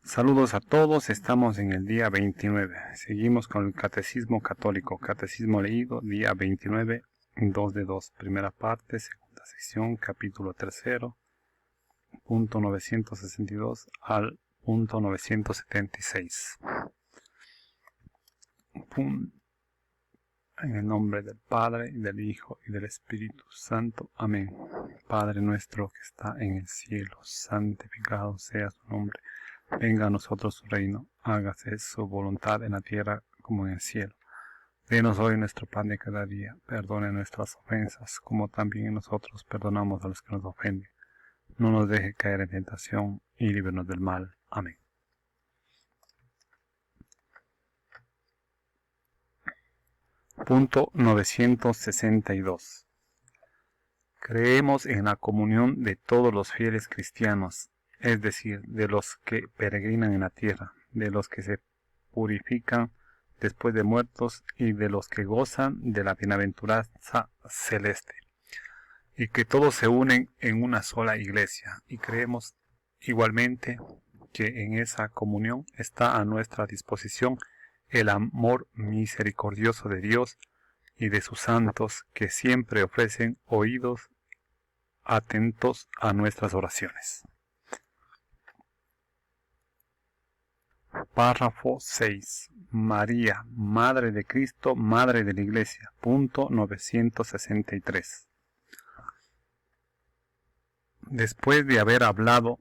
Saludos a todos, estamos en el día 29. Seguimos con el Catecismo Católico. Catecismo leído, día 29, 2 de 2. Primera parte, segunda sección, capítulo tercero, punto 962 al punto 976. En el nombre del Padre, y del Hijo, y del Espíritu Santo. Amén. Padre nuestro que está en el cielo, santificado sea su nombre. Venga a nosotros su reino, hágase su voluntad en la tierra como en el cielo. Denos hoy nuestro pan de cada día, perdone nuestras ofensas, como también nosotros perdonamos a los que nos ofenden. No nos deje caer en tentación, y líbranos del mal. Amén. Punto 962. Creemos en la comunión de todos los fieles cristianos, es decir, de los que peregrinan en la tierra, de los que se purifican después de muertos y de los que gozan de la bienaventuranza celeste, y que todos se unen en una sola iglesia, y creemos igualmente que en esa comunión está a nuestra disposición el amor misericordioso de Dios y de sus santos, que siempre ofrecen oídos atentos a nuestras oraciones. Párrafo 6. María, Madre de Cristo, Madre de la Iglesia. Punto 963. Después de haber hablado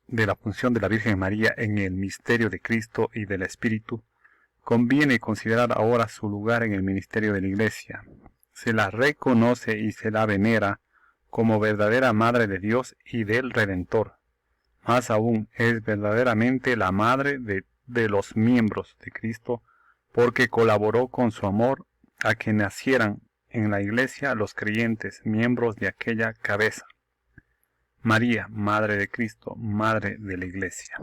de la función de la Virgen María en el misterio de Cristo y del Espíritu, conviene considerar ahora su lugar en el ministerio de la Iglesia. Se la reconoce y se la venera como verdadera Madre de Dios y del Redentor. Más aún, es verdaderamente la Madre de los miembros de Cristo, porque colaboró con su amor a que nacieran en la Iglesia los creyentes, miembros de aquella cabeza. María, Madre de Cristo, Madre de la Iglesia.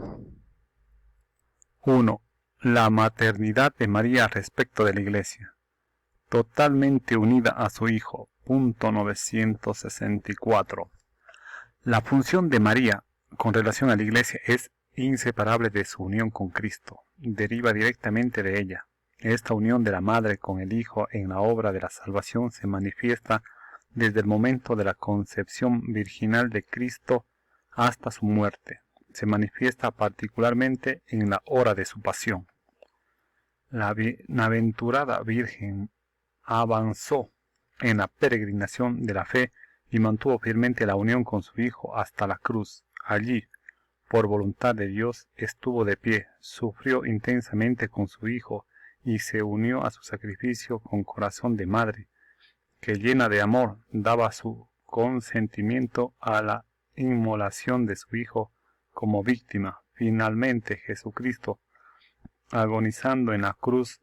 1. La maternidad de María respecto de la Iglesia. Totalmente unida a su Hijo. Punto 964. La función de María con relación a la Iglesia es inseparable de su unión con Cristo. Deriva directamente de ella. Esta unión de la Madre con el Hijo en la obra de la salvación se manifiesta desde el momento de la concepción virginal de Cristo hasta su muerte. Se manifiesta particularmente en la hora de su pasión. La bienaventurada Virgen avanzó en la peregrinación de la fe y mantuvo firmemente la unión con su Hijo hasta la cruz. Allí, por voluntad de Dios, estuvo de pie, sufrió intensamente con su Hijo y se unió a su sacrificio con corazón de madre, que llena de amor daba su consentimiento a la inmolación de su Hijo como víctima. Finalmente, Jesucristo, agonizando en la cruz,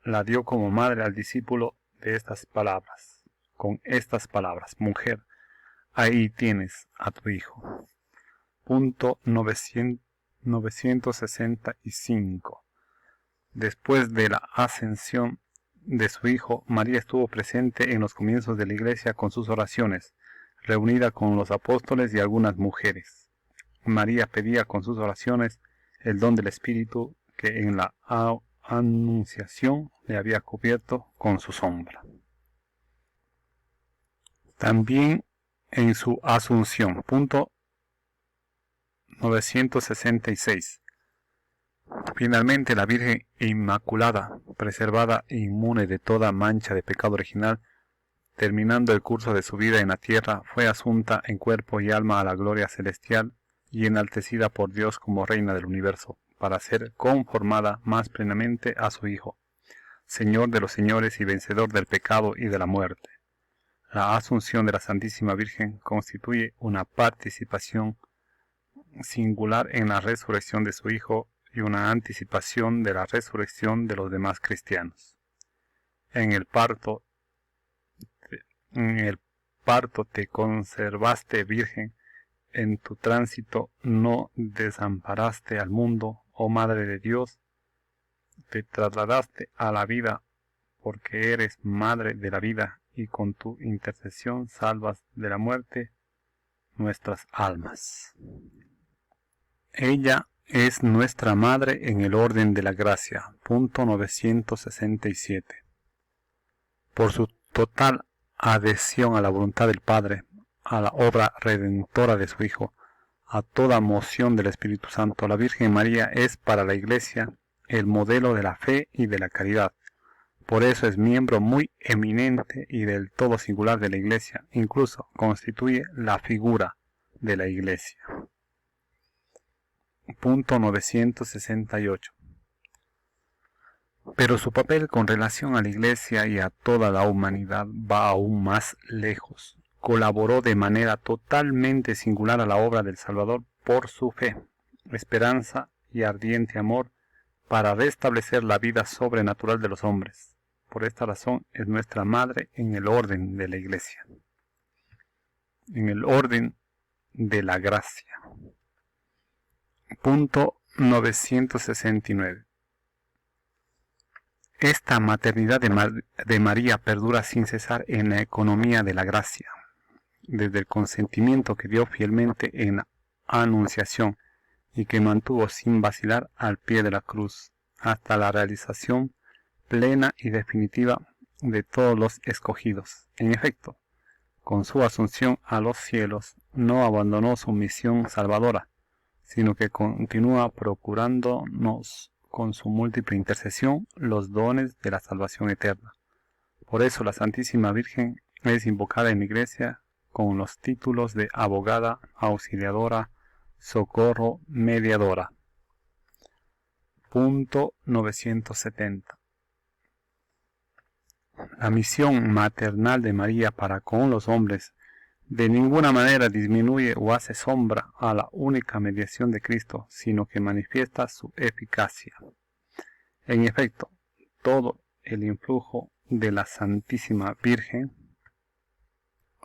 la dio como madre al discípulo de estas palabras, con estas palabras: mujer, ahí tienes a tu hijo. Punto 965. Después de la ascensión de su hijo, María estuvo presente en los comienzos de la Iglesia con sus oraciones, reunida con los apóstoles y algunas mujeres. María pedía con sus oraciones el don del Espíritu que en la Anunciación le había cubierto con su sombra. También en su asunción. Punto 966. Finalmente, la Virgen Inmaculada, preservada e inmune de toda mancha de pecado original, terminando el curso de su vida en la tierra, fue asunta en cuerpo y alma a la gloria celestial y enaltecida por Dios como Reina del universo, para ser conformada más plenamente a su Hijo, Señor de los señores y vencedor del pecado y de la muerte. La asunción de la Santísima Virgen constituye una participación singular en la resurrección de su Hijo y una anticipación de la resurrección de los demás cristianos. En el parto te conservaste virgen, en tu tránsito no desamparaste al mundo, oh Madre de Dios, te trasladaste a la vida porque eres Madre de la vida y con tu intercesión salvas de la muerte nuestras almas. Ella es nuestra Madre en el orden de la gracia. Punto 967. Por su total adhesión a la voluntad del Padre, a la obra redentora de su Hijo, a toda moción del Espíritu Santo, la Virgen María es para la Iglesia el modelo de la fe y de la caridad. Por eso es miembro muy eminente y del todo singular de la Iglesia, incluso constituye la figura de la Iglesia. Punto 968. Pero su papel con relación a la Iglesia y a toda la humanidad va aún más lejos. Colaboró de manera totalmente singular a la obra del Salvador por su fe, esperanza y ardiente amor para restablecer la vida sobrenatural de los hombres. Por esta razón es nuestra Madre en el orden de la Iglesia, en el orden de la gracia. Punto 969. Esta maternidad de María perdura sin cesar en la economía de la gracia, desde el consentimiento que dio fielmente en la anunciación y que mantuvo sin vacilar al pie de la cruz, hasta la realización plena y definitiva de todos los escogidos. En efecto, con su asunción a los cielos, no abandonó su misión salvadora, sino que continúa procurándonos con su múltiple intercesión los dones de la salvación eterna. Por eso la Santísima Virgen es invocada en la Iglesia con los títulos de abogada, auxiliadora, socorro, mediadora. Punto 970. La misión maternal de María para con los hombres de ninguna manera disminuye o hace sombra a la única mediación de Cristo, sino que manifiesta su eficacia. En efecto, todo el influjo de la Santísima Virgen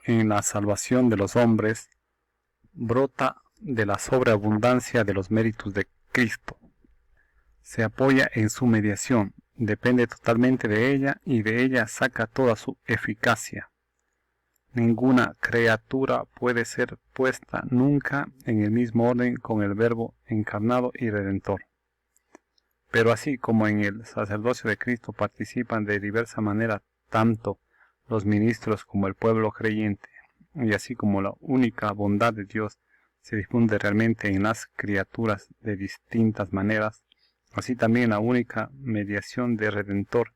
en la salvación de los hombres brota de la sobreabundancia de los méritos de Cristo. Se apoya en su mediación, depende totalmente de ella y de ella saca toda su eficacia. Ninguna criatura puede ser puesta nunca en el mismo orden con el Verbo encarnado y redentor. Pero así como en el sacerdocio de Cristo participan de diversa manera tanto los ministros como el pueblo creyente, y así como la única bondad de Dios se difunde realmente en las criaturas de distintas maneras, así también la única mediación del Redentor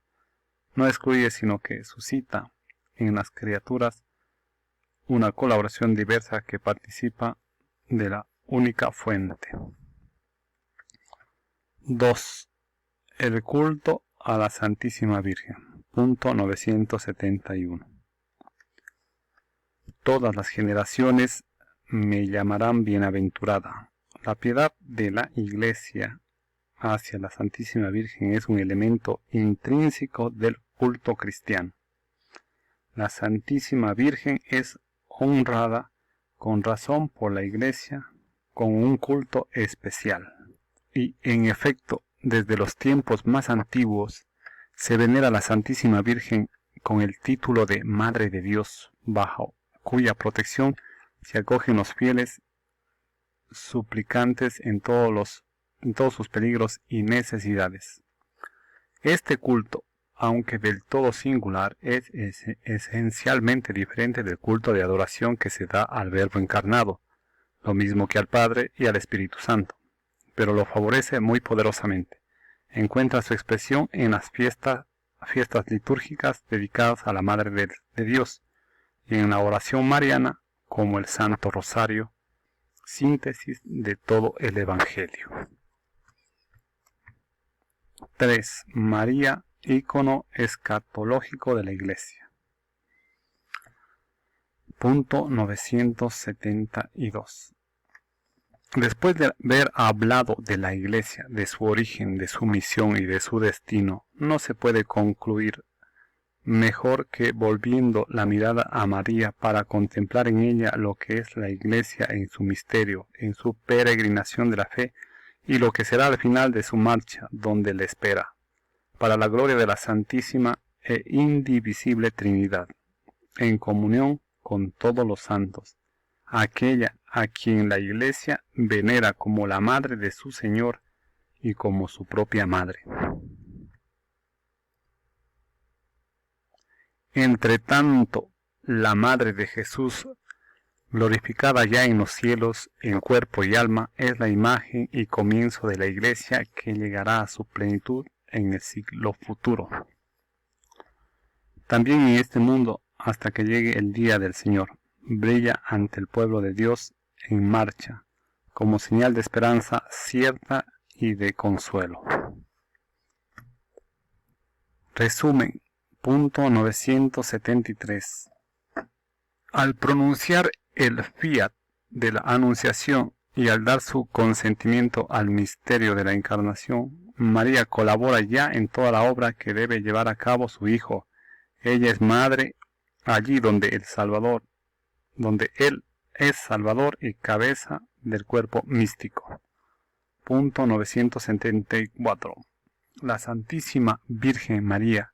no excluye sino que suscita en las criaturas una colaboración diversa que participa de la única fuente. 2. El culto a la Santísima Virgen. Punto 971. Todas las generaciones me llamarán bienaventurada. La piedad de la Iglesia hacia la Santísima Virgen es un elemento intrínseco del culto cristiano. La Santísima Virgen es honrada con razón por la Iglesia con un culto especial. Y en efecto, desde los tiempos más antiguos, se venera a la Santísima Virgen con el título de Madre de Dios, bajo cuya protección se acogen los fieles suplicantes en todos sus peligros y necesidades. Este culto, aunque del todo singular, es esencialmente diferente del culto de adoración que se da al Verbo encarnado, lo mismo que al Padre y al Espíritu Santo, pero lo favorece muy poderosamente. Encuentra su expresión en las fiestas litúrgicas dedicadas a la Madre de Dios y en la oración mariana como el Santo Rosario, síntesis de todo el Evangelio. 3. María, ícono escatológico de la Iglesia. Punto 972. Después de haber hablado de la Iglesia, de su origen, de su misión y de su destino, no se puede concluir mejor que volviendo la mirada a María para contemplar en ella lo que es la Iglesia en su misterio, en su peregrinación de la fe y lo que será al final de su marcha, donde le espera, para la gloria de la Santísima e Indivisible Trinidad, en comunión con todos los santos, aquella a quien la Iglesia venera como la madre de su Señor y como su propia madre. Entre tanto, la Madre de Jesús, glorificada ya en los cielos en cuerpo y alma, es la imagen y comienzo de la Iglesia que llegará a su plenitud en el siglo futuro. También en este mundo, hasta que llegue el día del Señor, brilla ante el pueblo de Dios en marcha, como señal de esperanza cierta y de consuelo. Resumen. Punto 973. Al pronunciar el fiat de la Anunciación y al dar su consentimiento al misterio de la Encarnación, María colabora ya en toda la obra que debe llevar a cabo su Hijo. Ella es madre allí donde Él es Salvador y cabeza del cuerpo místico. Punto 974. La Santísima Virgen María,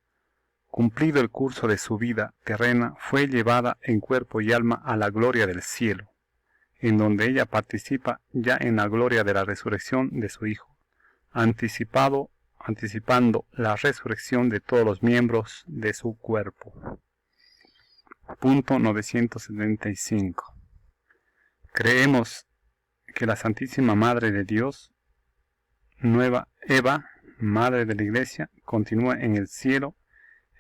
cumplido el curso de su vida terrena, fue llevada en cuerpo y alma a la gloria del cielo, en donde ella participa ya en la gloria de la resurrección de su Hijo, anticipando la resurrección de todos los miembros de su cuerpo. Punto 975. Creemos que la Santísima Madre de Dios, Nueva Eva, Madre de la Iglesia, continúa en el cielo,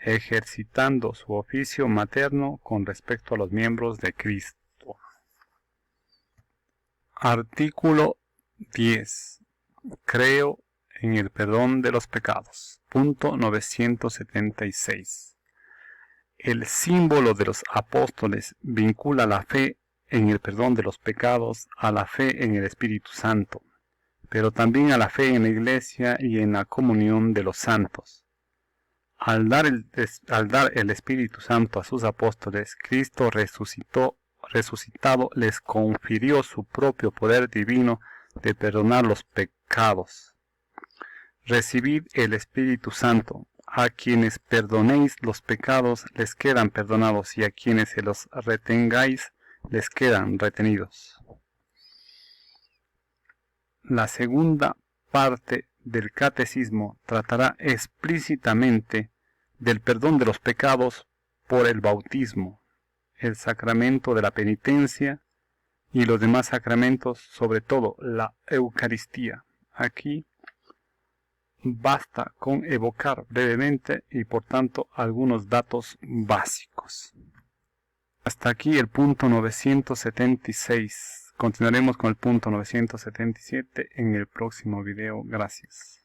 ejercitando su oficio materno con respecto a los miembros de Cristo. Artículo 10. Creo en el perdón de los pecados. Punto 976. El símbolo de los apóstoles vincula la fe en el perdón de los pecados a la fe en el Espíritu Santo, pero también a la fe en la Iglesia y en la comunión de los santos. Al dar el Espíritu Santo a sus apóstoles, Cristo resucitado les confirió su propio poder divino de perdonar los pecados. Recibid el Espíritu Santo. A quienes perdonéis los pecados les quedan perdonados, y a quienes se los retengáis les quedan retenidos. La segunda parte del Catecismo tratará explícitamente del perdón de los pecados por el bautismo, el sacramento de la penitencia y los demás sacramentos, sobre todo la Eucaristía. Aquí basta con evocar brevemente y por tanto algunos datos básicos. Hasta aquí el punto 976. Continuaremos con el punto 977 en el próximo video. Gracias.